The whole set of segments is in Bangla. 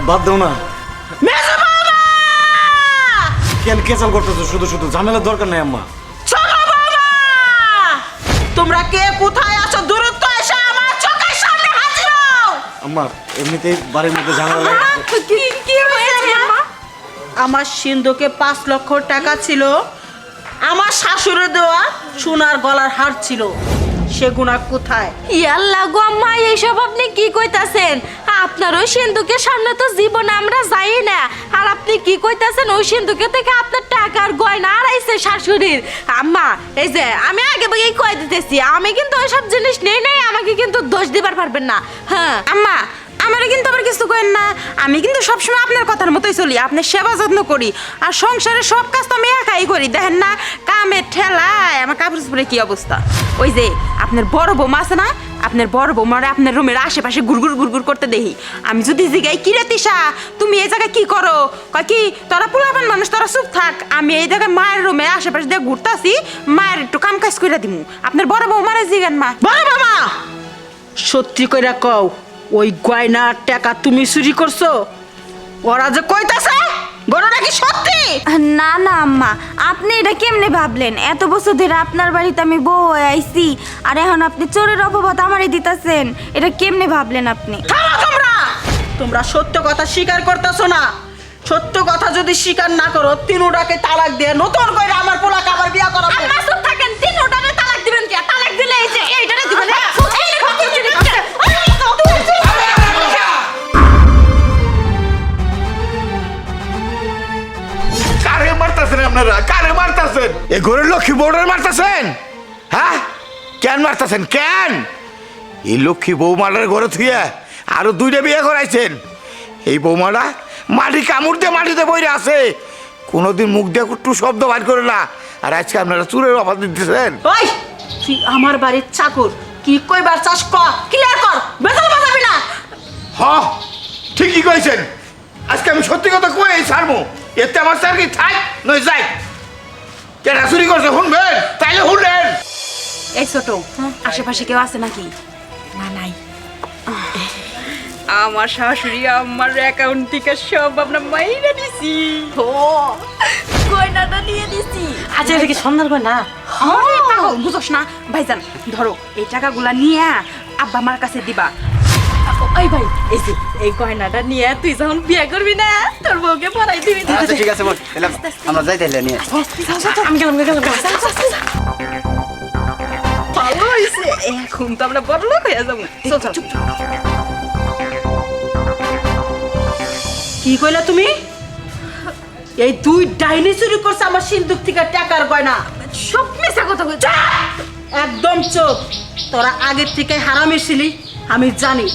বাদ দাও না। কেন কেচাল করতেছো? শুধু শুধু ঝামেলার দরকার নেই আম্মা। তোমরা কে কোথায় আছো? দ্রুত এসে আমার চোখের সামনে হাজির হও। আম্মা এমনিতেই বাড়ির মধ্যে ঝামেলা কি হয়েছে মা? আমার সিন্ধুকে 5 লক্ষ টাকা ছিল, আমার শাশুড়ি দেওয়া সোনার গলার হার ছিল, সেগুনা কোথায়? ইয়াল্লা গো আম্মা, এইসব আপনি কি কইতাছেন? আপনার ওই সিন্ধুকের সামনে তো জীবনে আমরা যাই না। আর আপনি কি কইতাছেন? ওই সিন্ধুকে থেকে আপনার টাকার গয়না আড়াইছে শাশুড়ির। আম্মা এই যে আমি আগে ভাগেই কই দিতেছি, আমি কিন্তু ওইসব জিনিস নেই নাই, আমাকে কিন্তু দোষ দিবার পারবেন না। হ্যাঁ আম্মা, আমারও কিন্তু আবার কিছু করেন না। আমি কিন্তু সবসময় আপনার কথার মতোই চলি, আপনার সেবা যত্ন করি, আর সংসারের সব কাজ তো আমি একাই করি। দেখেন না কামের ঠেলায় আমার কাপড় চোপড়ের কি অবস্থা। ওই যে আপনার বড় বৌমা আছে না, আপনার বড় বৌমারে আপনার রুমের আশেপাশে গুড়গুড় গুড়গুড় করতে দেখি। আমি যদি জিগাই কি রে তিশা তুমি এই জায়গায় কি করো, কয় কি তোরা পোলাপান মানুষ, তোরা চুপ থাক, আমি এই জায়গায় মায়ের রুমে আশেপাশে দিয়ে ঘুরতাছি, মায়ের একটু কাম কাজ করে দিমু। আপনার বড় বৌমারে জিগান মা। বড় বাবা, সত্যি কইরা কও, ওই গয়নার টাকা তুমি চুরি করছো? ওরা যে কইতাছে গরুটা কি সত্যি? না না আম্মা, আপনি এটা কেমনে ভাবলেন? এত বছর ধরে আপনার বাড়িতে আমি বউ হয়ে আইছি, আর এখন আপনি চোরের অপবাদ আমারই দিতাছেন। এটা কেমনে ভাবলেন আপনি? থামো তোমরা! তোমরা সত্য কথা স্বীকার করতেছো না। সত্য কথা যদি স্বীকার না করো, তিনুটাকে তালাক দিয়ে নতুন করে আমার পোলাকে আবার বিয়া করাবো। আম্মা চুপ থাকেন, তিনটারে তালাক দিবেন কি? তালাক দিলে এই যে এইটারে দিবেন। কারে মারতাছেন আপনারা? কারে মারতাছেন? এই গরিব লক্ষ্মী বউটারে মারতাছেন? হ্যাঁ, কেন মারতাছেন? কেন এই লক্ষ্মী বৌমাটার ঘরে থুয়ে আরো 2টা বিয়ে করাইছেন? এই বৌমাটা মাটি কামড় দিয়ে মাটিতে বইরে আছে, কোনোদিন মুখ দিয়ে একটু শব্দ বাইর করে না, আর আজকে আপনারা চুরের অফার দিতেছেন। ওই তুই আমার বাড়ির চাকর, কি কইবার চাস ক, ক্লিয়ার কর, বেতন বাঁচাবি না। হ, ঠিকই কইছেন। আজকে আমি সত্যি কথা কই ছাড়বো, এতে আমার স্যার কি থাক নয় যাই। কেন চুরি করছে শুনবেন? তাইলে শুনলেন। এই ছোট, আশেপাশে কেউ আছে নাকি? না নাই। আমার শাশুড়ি আমার অ্যাকাউন্ট থেকে সব আপনার মাইরা দিছি। ও গয়নাটা দিয়ে দিছি। আচ্ছা এটা কি সন্ধ্যার গয়না? আরে পাগল বুঝছ না? ভাইজান ধরো, এই টাকাগুলা নিয়ে আব্বা আমার কাছে দিবা। ওই ভাই, এই যে এই গয়নাটা নিয়ে তুই যখন বিয়ে করবি না, তোর বউকে পড়াই দিবি। আচ্ছা ঠিক আছে বোন, এলাম আমরা যাই তাইলে নিয়ে। আমি গেলাম। ভালো হয়েছে, এখন তো আমরা বড় লোক হয়ে যাবো। চল চল। কি কইলা তুমি? এই 2 ডাইনি চুরি করছে আমার সিন্ধুক থেকে টাকার গয়না। সব মিছা কথা কই। একদম চুপ। তোরা আগের থেকে হারামি ছিলি, আমি জানি।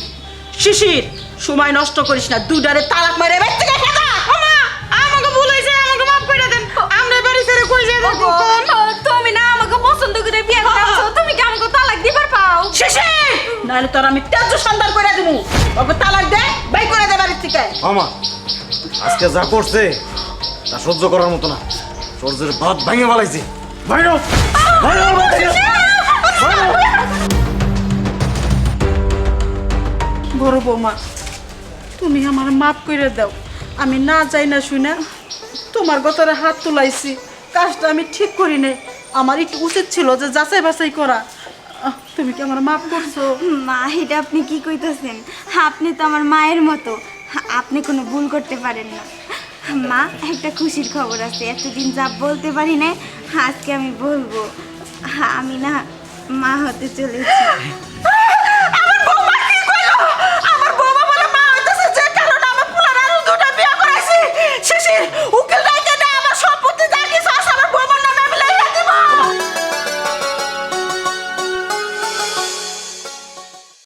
শিশির, সময় নষ্ট করিস না, 2টারে তালাক মারে বাইর থেকে খেদা। ওমা, আমাকে ভুল হয়েছে, আমাকে মাফ করে দেন। আমরা বাড়ি ছেড়ে কই যাই দেখো কোন? তুমি না আমাকে পছন্দ করে বিয়ে করছো, তুমি কি আমাকে তালাক দিবার পাও? শিশির, নাহলে তোর আমি তেজ সন্ধান করে দেবো। ওকে তালাক দে, বাই করে দে বাড়ির থেকে। আমা আজকে যা করছে তা সহ্য করার মতো না। সূর্যের ভাত ভেঙে ফেলাইছে। বাইরো বাইরো বড় বৌমা, তুমি আমার মাফ করে দাও। আমি না যাই না শুনে তোমার গতরে হাত তুলাইছি, কাজটা আমি ঠিক করি নাই। আমার একটু উচিত ছিল যে যাচাই বাছাই করা। তুমি কি আমার মাফ করছো? মা, এটা আপনি কি কইতাছেন? আপনি তো আমার মায়ের মতো, আপনি কোনো ভুল করতে পারেন না। মা, একটা খুশির খবর আছে, এতদিন যা বলতে পারি না, আজকে আমি বলবো। আমি না মা হতে চলেছি।